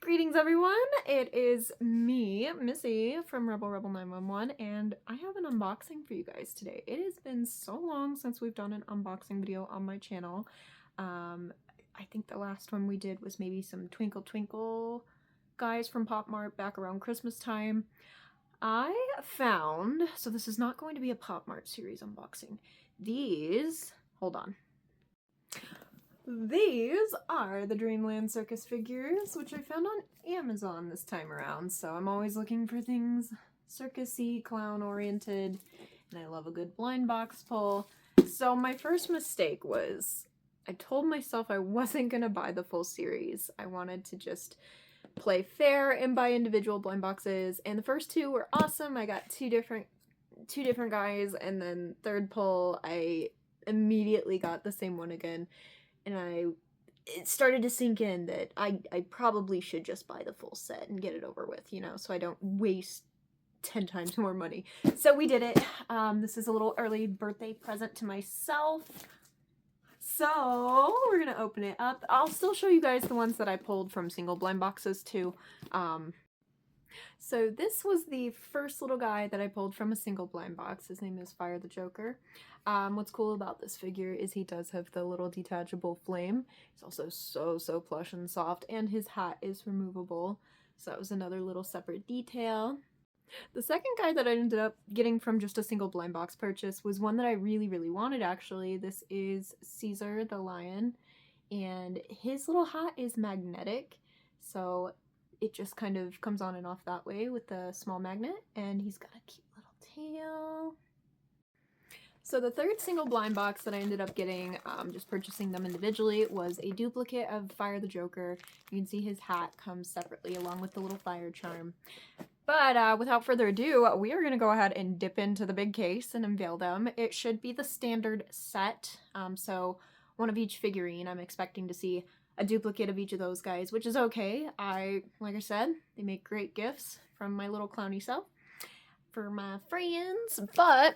Greetings everyone, it is me, Missy from Rebel 911, and I have an unboxing for you guys today. It has been so long since we've done an unboxing video on my channel. I think the last one we did was maybe some Twinkle Twinkle guys from Pop Mart back around Christmas time. I found, so this is not going to be a Pop Mart series unboxing. Hold on. These are the Dreamland Circus figures, which I found on Amazon this time around. So I'm always looking for things circus-y, clown-oriented, and I love a good blind box pull. So my first mistake was I told myself I wasn't going to buy the full series. I wanted to just play fair and buy individual blind boxes, and the first two were awesome. I got two different guys, and then third pull I immediately got the same one again. And it started to sink in that I probably should just buy the full set and get it over with, you know, so I don't waste 10 times more money. So we did it. This is a little early birthday present to myself. So we're gonna open it up. I'll still show you guys the ones that I pulled from single blind boxes too. So this was the first little guy that I pulled from a single blind box. His name is Fire the Joker. What's cool about this figure is he does have the little detachable flame. He's also so plush and soft, and his hat is removable. So that was another little separate detail. The second guy that I ended up getting from just a single blind box purchase was one that I really wanted actually. This is Caesar the Lion, and his little hat is magnetic. So it just kind of comes on and off that way with the small magnet, and he's got a cute little tail. So the third single blind box that I ended up getting, just purchasing them individually, was a duplicate of Fire the Joker. You can see his hat comes separately along with the little fire charm. But without further ado, we are going to go ahead and dip into the big case and unveil them. It should be the standard set, so one of each figurine. I'm expecting to see a duplicate of each of those guys, which is okay. Like I said, they make great gifts from my little clowny self for my friends, but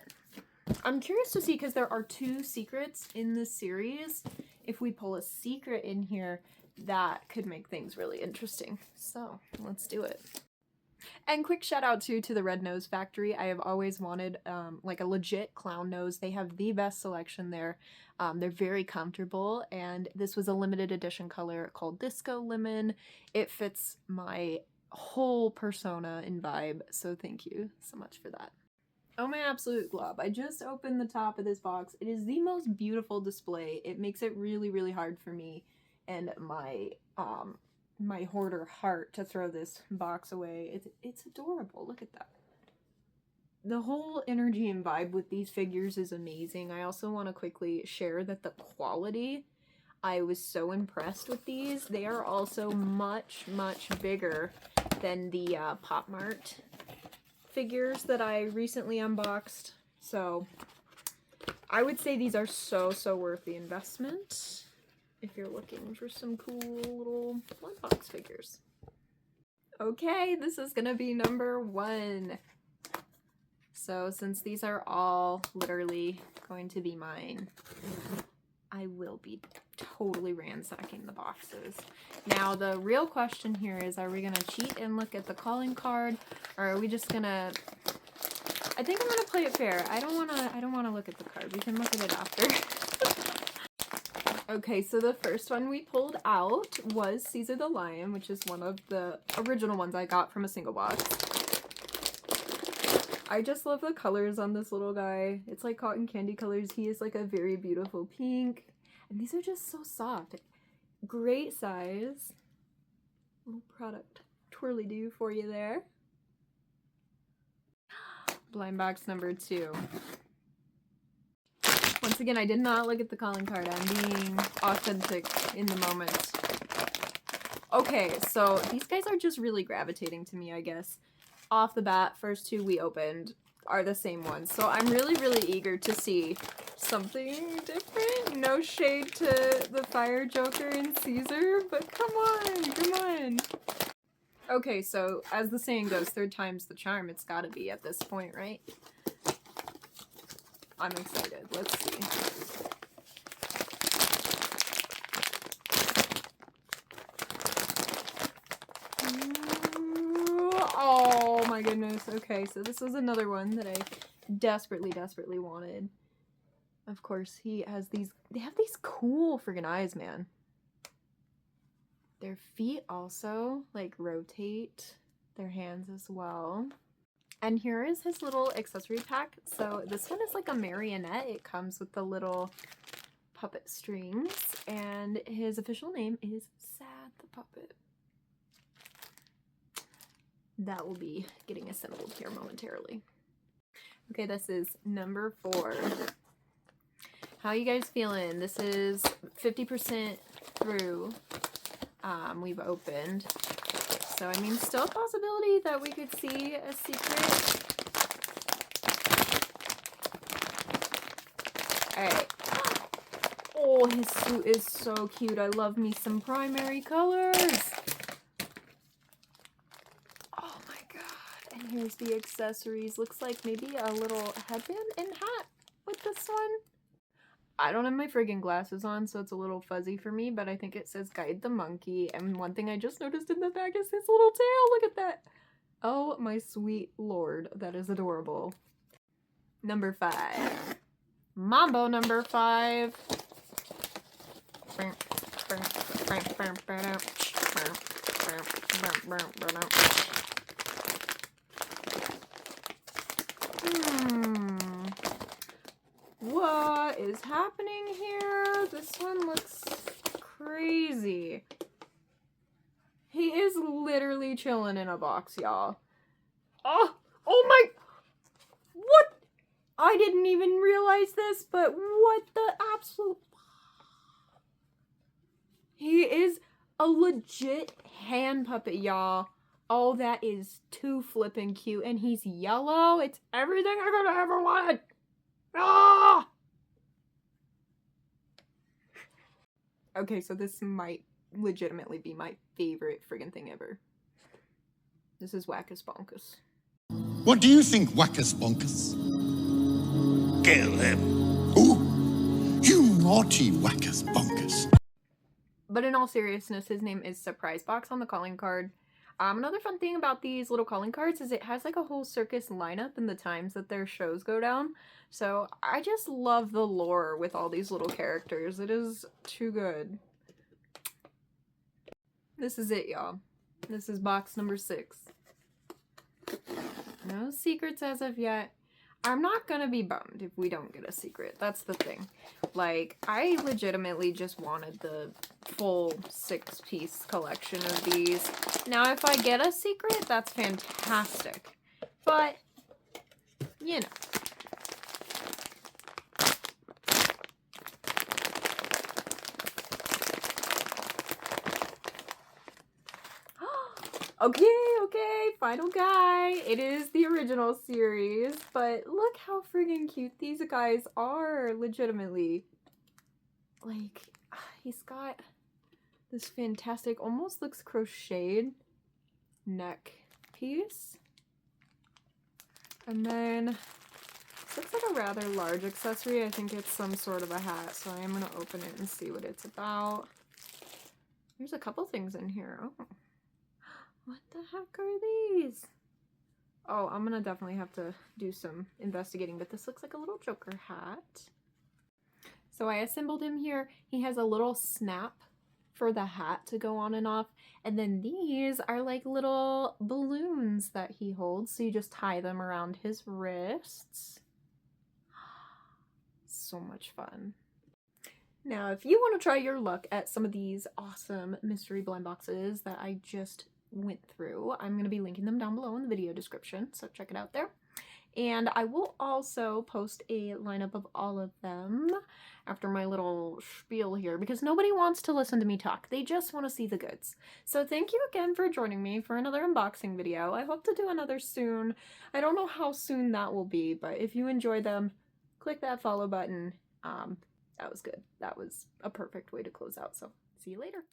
I'm curious to see, because there are two secrets in this series. If we pull a secret in here, that could make things really interesting. So let's do it. And quick shout out to the Red Nose Factory. I have always wanted like a legit clown nose. They have the best selection there. They're very comfortable, and this was a limited edition color called Disco Lemon. It fits my whole persona and vibe, so thank you so much for that. Oh my absolute glob, I just opened the top of this box. It is the most beautiful display. It makes it really hard for me and my my hoarder heart to throw this box away. It's adorable. Look at that. The whole energy and vibe with these figures is amazing. I also want to quickly share that the quality, I was so impressed with these. They are also much bigger than the Pop Mart figures that I recently unboxed. So I would say these are so worth the investment if you're looking for some cool little blind box figures. Okay, this is gonna be number 1. So since these are all literally going to be mine, I will be totally ransacking the boxes. Now the real question here is, are we gonna cheat and look at the calling card, or are we just gonna... I think I'm gonna play it fair. I don't wanna look at the card. We can look at it after. Okay, so the first one we pulled out was Caesar the Lion, which is one of the original ones I got from a single box. I just love the colors on this little guy. It's like cotton candy colors. He is like a very beautiful pink. And these are just so soft. Great size. Little product twirly-do for you there. Blind box number 2. Once again, I did not look at the calling card. I'm being authentic in the moment. Okay, so these guys are just really gravitating to me, I guess. Off the bat, first two we opened are the same ones. So I'm really eager to see something different. No shade to the Fire Joker and Caesar, but come on. Okay, so as the saying goes, third time's the charm. It's gotta be at this point, right? I'm excited. Let's see. my goodness. Okay, so this was another one that I desperately wanted. Of course, they have these cool friggin' eyes, man. Their feet also, like, rotate. Their hands as well. And here is his little accessory pack. So this one is like a marionette. It comes with the little puppet strings. And his official name is Sad the Puppet. That will be getting assembled here momentarily. Okay, this is number 4. How you guys feeling? This is 50% through. We've opened. So, I mean, still a possibility that we could see a secret. Alright. Oh, his suit is so cute. I love me some primary colors. Oh my god. And here's the accessories. Looks like maybe a little headband and hat with this one. I don't have my friggin' glasses on, so it's a little fuzzy for me, but I think it says Guide the Monkey. And one thing I just noticed in the back is his little tail. Look at that. Oh my sweet lord. That is adorable. Number 5. Mambo number 5. What is happening here? This one looks crazy. He is literally chilling in a box, y'all. Oh my! What? I didn't even realize this, but what the absolute... He is a legit hand puppet, y'all. Oh, that is too flippin' cute. And he's yellow. It's everything I could ever want. Ah! Okay, so this might legitimately be my favorite friggin' thing ever. This is Wackus Bonkus. What do you think, Wackus Bonkus? Kill him. Ooh, you naughty Wackus Bonkus. But in all seriousness, his name is Surprise Box on the calling card. Another fun thing about these little calling cards is it has like a whole circus lineup in the times that their shows go down. So I just love the lore with all these little characters. It is too good. This is it, y'all. This is box number 6. No secrets as of yet. I'm not gonna be bummed if we don't get a secret. That's the thing. Like, I legitimately just wanted the full 6-piece collection of these. Now, if I get a secret, that's fantastic. But, you know. Okay, final guy. It is the original series, but look how friggin' cute these guys are, legitimately. Like, he's got this fantastic, almost looks crocheted neck piece. And then, this looks like a rather large accessory. I think it's some sort of a hat, so I am going to open it and see what it's about. There's a couple things in here. Oh. What the heck are these? Oh, I'm gonna definitely have to do some investigating, but this looks like a little Joker hat. So I assembled him here. He has a little snap for the hat to go on and off. And then these are like little balloons that he holds. So you just tie them around his wrists. So much fun. Now, if you want to try your luck at some of these awesome mystery blind boxes that I just went through, I'm going to be linking them down below in the video description, so check it out there. And I will also post a lineup of all of them after my little spiel here, because nobody wants to listen to me talk. They just want to see the goods. So thank you again for joining me for another unboxing video. I hope to do another soon. I don't know how soon that will be, but if you enjoy them, click that follow button. That was good. That was a perfect way to close out, so see you later.